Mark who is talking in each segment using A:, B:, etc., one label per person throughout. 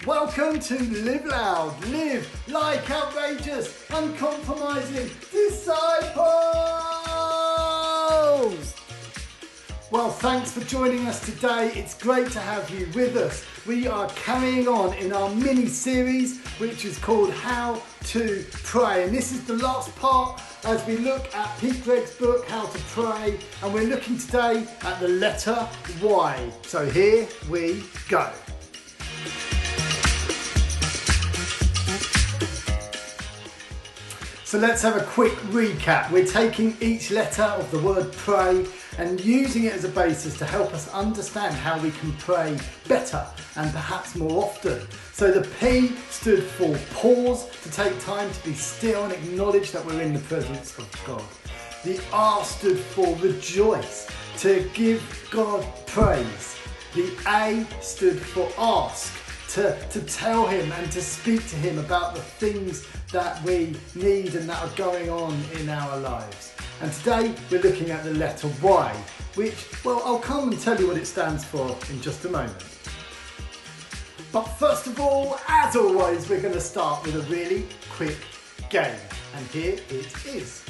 A: Welcome to Live Loud, Live Like Outrageous, Uncompromising Disciples! Well, thanks for joining us today. It's great to have you with us. We are carrying on in our mini-series, which is called How to Pray. And this is the last part as we look at Pete Gregg's book, How to Pray. And we're looking today at the letter Y. So here we go. So let's have a quick recap. We're taking each letter of the word pray and using it as a basis to help us understand how we can pray better and perhaps more often. So the P stood for pause, to take time to be still and acknowledge that we're in the presence of God. The R stood for rejoice, to give God praise. The A stood for ask, to tell him and to speak to him about the things that we need and that are going on in our lives. And today we're looking at the letter Y, which, well, I'll come and tell you what it stands for in just a moment. But first of all, as always, we're going to start with a really quick game. And here it is.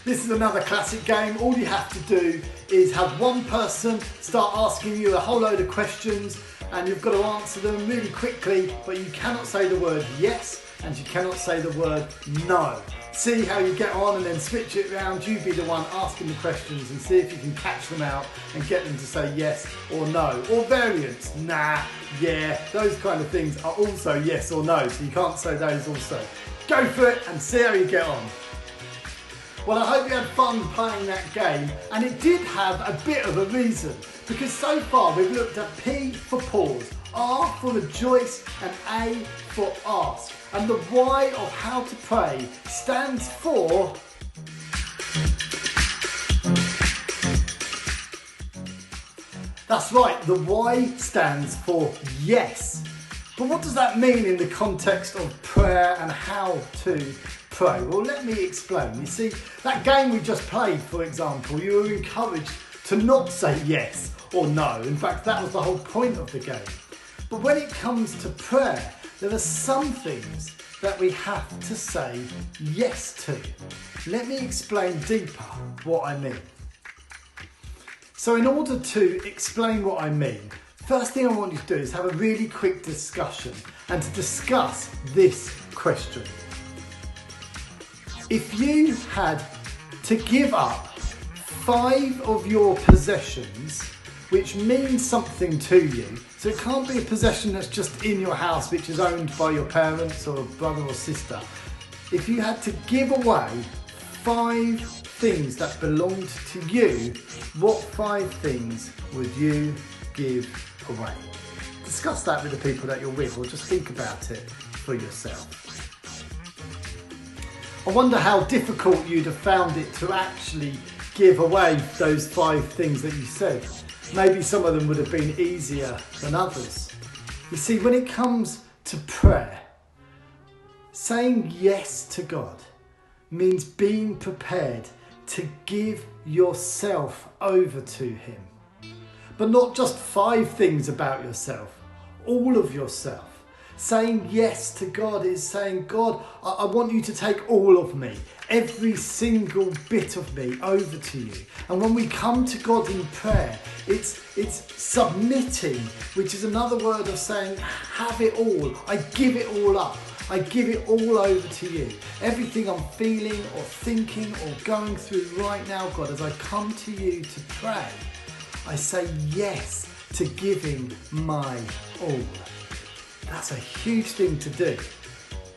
A: This is another classic game. All you have to do is have one person start asking you a whole load of questions and you've got to answer them really quickly, but you cannot say the word yes and you cannot say the word no. See how you get on and then switch it around. You be the one asking the questions and see if you can catch them out and get them to say yes or no. Or variants, nah, yeah, those kind of things are also yes or no, so you can't say those also. Go for it and see how you get on. Well, I hope you had fun playing that game, and it did have a bit of a reason, because so far we've looked at P for pause, R for rejoice, and A for ask. And the Y of how to pray stands for that's right, the Y stands for yes. But what does that mean in the context of prayer and how to pray? Well, let me explain. You see, that game we just played, for example, you were encouraged to not say yes or no. In fact, that was the whole point of the game. But when it comes to prayer, there are some things that we have to say yes to. Let me explain deeper what I mean. So in order to explain what I mean, first thing I want you to do is have a really quick discussion and to discuss this question. If you had to give up 5 of your possessions, which means something to you, so it can't be a possession that's just in your house which is owned by your parents or brother or sister. If you had to give away 5 things that belonged to you, what 5 things would you give away? Discuss that with the people that you're with, or just think about it for yourself. I wonder how difficult you'd have found it to actually give away those 5 things that you said. Maybe some of them would have been easier than others. You see, when it comes to prayer, saying yes to God means being prepared to give yourself over to Him. But not just 5 things about yourself, all of yourself. Saying yes to God is saying, God, I want you to take all of me, every single bit of me over to you. And when we come to God in prayer, it's submitting, which is another word of saying, have it all. I give it all up. I give it all over to you. Everything I'm feeling or thinking or going through right now, God, as I come to you to pray, I say yes to giving my all. That's a huge thing to do.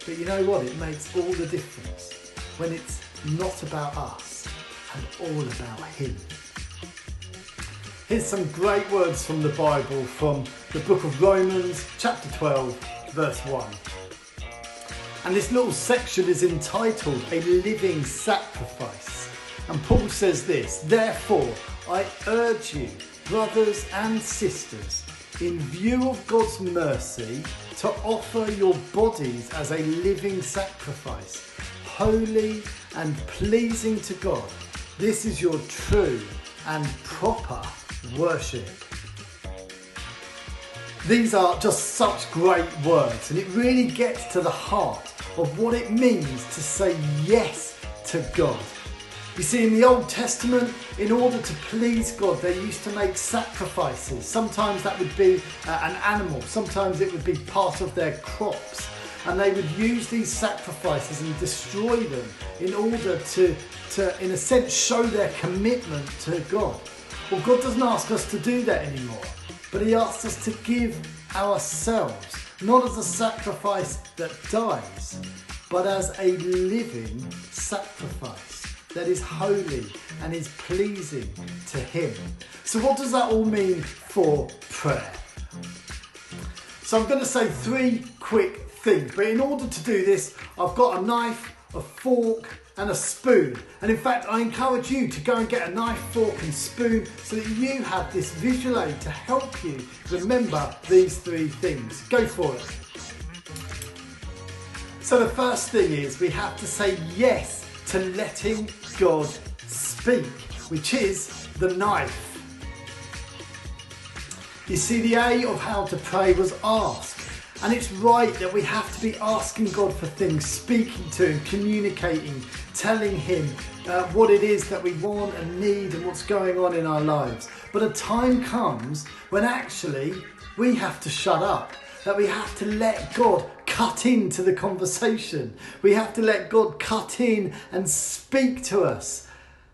A: But you know what? It makes all the difference when it's not about us and all about Him. Here's some great words from the Bible from the book of Romans, chapter 12, verse 1. And this little section is entitled A Living Sacrifice. And Paul says this, therefore, I urge you, brothers and sisters, in view of God's mercy, to offer your bodies as a living sacrifice, holy and pleasing to God. This is your true and proper worship. These are just such great words, and it really gets to the heart of what it means to say yes to God. You see, in the Old Testament, in order to please God, they used to make sacrifices. Sometimes that would be an animal, sometimes it would be part of their crops. And they would use these sacrifices and destroy them in order to, in a sense, show their commitment to God. Well, God doesn't ask us to do that anymore, but He asks us to give ourselves, not as a sacrifice that dies, but as a living sacrifice that is holy and is pleasing to Him. So what does that all mean for prayer? So I'm going to say 3 quick things, but in order to do this, I've got a knife, a fork and a spoon. And in fact, I encourage you to go and get a knife, fork and spoon so that you have this visual aid to help you remember these 3 things. Go for it. So the first thing is we have to say yes to letting God speak, which is the knife. You see, the A of how to pray was ask. And it's right that we have to be asking God for things, speaking to Him, communicating, telling Him what it is that we want and need and what's going on in our lives. But a time comes when actually we have to shut up, that we have to let God cut into the conversation. We have to let God cut in and speak to us.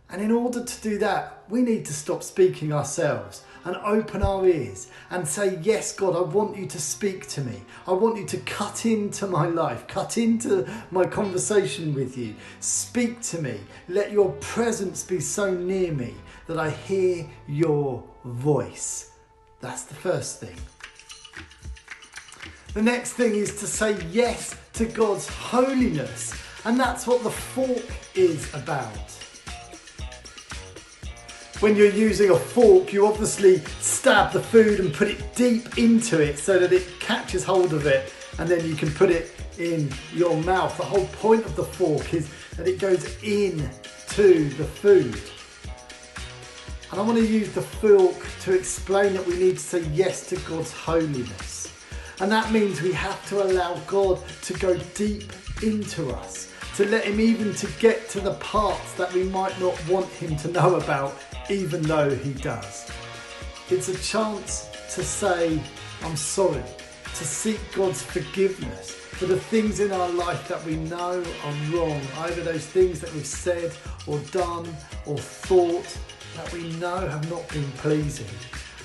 A: And in order to do that, we need to stop speaking ourselves and open our ears and say, yes, God, I want you to speak to me. I want you to cut into my life, cut into my conversation with you. Speak to me. Let your presence be so near me that I hear your voice. That's the first thing. The next thing is to say yes to God's holiness. And that's what the fork is about. When you're using a fork, you obviously stab the food and put it deep into it so that it catches hold of it and then you can put it in your mouth. The whole point of the fork is that it goes in to the food. And I want to use the fork to explain that we need to say yes to God's holiness. And that means we have to allow God to go deep into us, to let Him even to get to the parts that we might not want Him to know about, even though He does. It's a chance to say, I'm sorry, to seek God's forgiveness for the things in our life that we know are wrong, either those things that we've said or done or thought that we know have not been pleasing.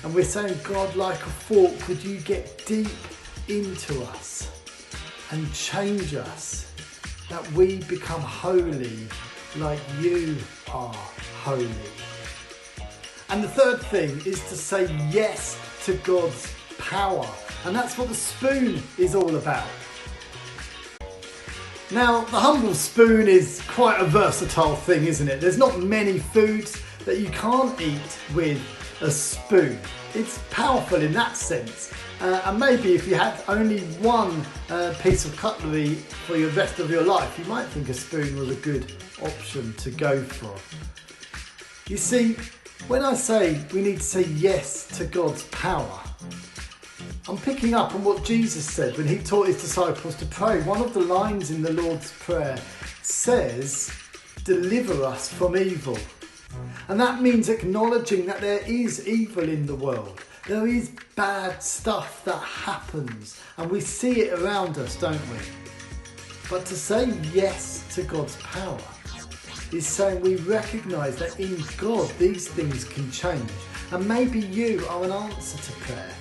A: And we're saying, God, like a fork, would you get deep into us and change us, that we become holy like you are holy. And the third thing is to say yes to God's power. And that's what the spoon is all about. Now, the humble spoon is quite a versatile thing, isn't it? There's not many foods that you can't eat with a spoon. It's powerful in that sense. And maybe if you had only one piece of cutlery for the rest of your life, you might think a spoon was a good option to go for. You see, when I say we need to say yes to God's power, I'm picking up on what Jesus said when He taught His disciples to pray. One of the lines in the Lord's Prayer says, deliver us from evil. And that means acknowledging that there is evil in the world. There is bad stuff that happens and we see it around us, don't we? But to say yes to God's power is saying we recognise that in God these things can change. And maybe you are an answer to prayer.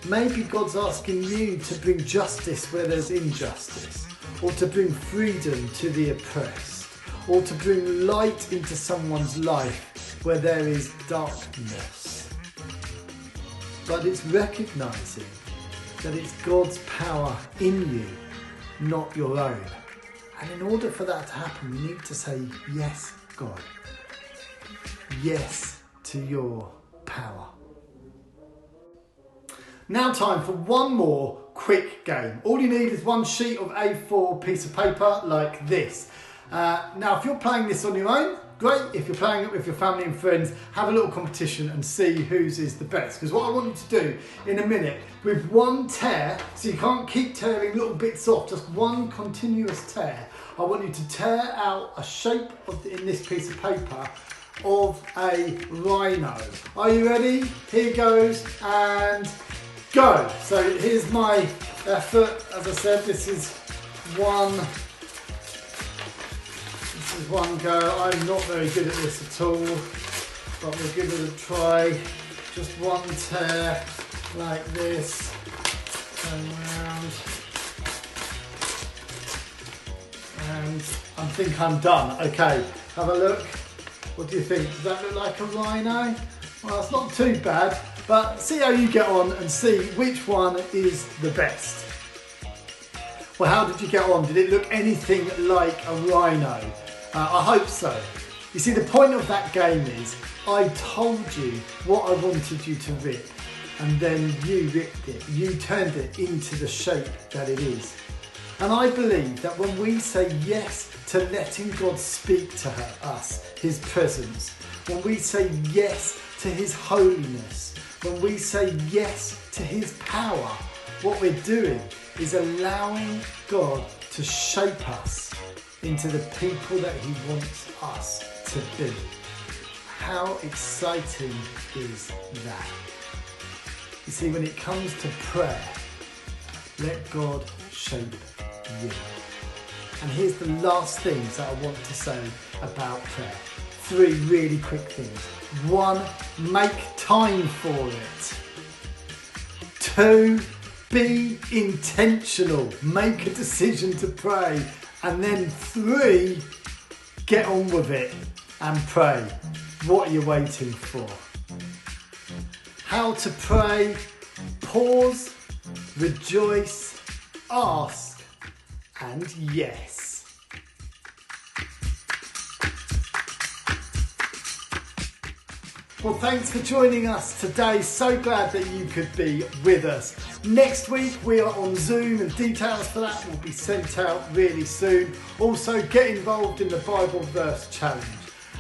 A: Maybe God's asking you to bring justice where there's injustice, or to bring freedom to the oppressed, or to bring light into someone's life where there is darkness. But it's recognising that it's God's power in you, not your own. And in order for that to happen, we need to say, yes, God. Yes to your power. Now time for one more quick game. All you need is one sheet of A4 piece of paper like this. Now if you're playing this on your own, great. If you're playing it with your family and friends, have a little competition and see whose is the best. Because what I want you to do in a minute, with one tear, so you can't keep tearing little bits off, just one continuous tear, I want you to tear out a shape in this piece of paper of a rhino. Are you ready? Here goes and go. So here's my effort. As I said, this is one go. I'm not very good at this at all, but we'll give it a try. Just one tear like this, turn around, and I think I'm done. Okay, have a look. What do you think? Does that look like a rhino? Well, it's not too bad, but see how you get on and see which one is the best. Well, how did you get on? Did it look anything like a rhino? I hope so. You see, the point of that game is I told you what I wanted you to rip, and then you ripped it. You turned it into the shape that it is. And I believe that when we say yes to letting God speak to us, His presence, when we say yes to His holiness, when we say yes to His power, what we're doing is allowing God to shape us into the people that He wants us to be. How exciting is that? You see, when it comes to prayer, let God shape you. And here's the last things that I want to say about prayer. 3 really quick things. 1, make time for it. 2, be intentional. Make a decision to pray. And then 3, get on with it and pray. What are you waiting for? How to pray: pause, rejoice, ask, and yes. Well, thanks for joining us today. So glad that you could be with us. Next week we are on Zoom, and details for that will be sent out really soon. Also, get involved in the Bible Verse Challenge.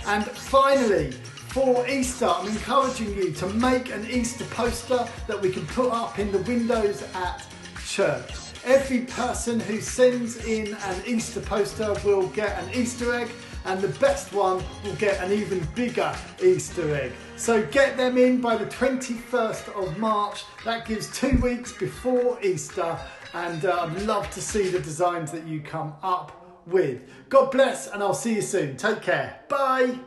A: And finally, for Easter, I'm encouraging you to make an Easter poster that we can put up in the windows at church. Every person who sends in an Easter poster will get an Easter egg, and the best one will get an even bigger Easter egg. So get them in by the 21st of March. That gives 2 weeks before Easter, and I'd love to see the designs that you come up with. God bless, and I'll see you soon. Take care. Bye.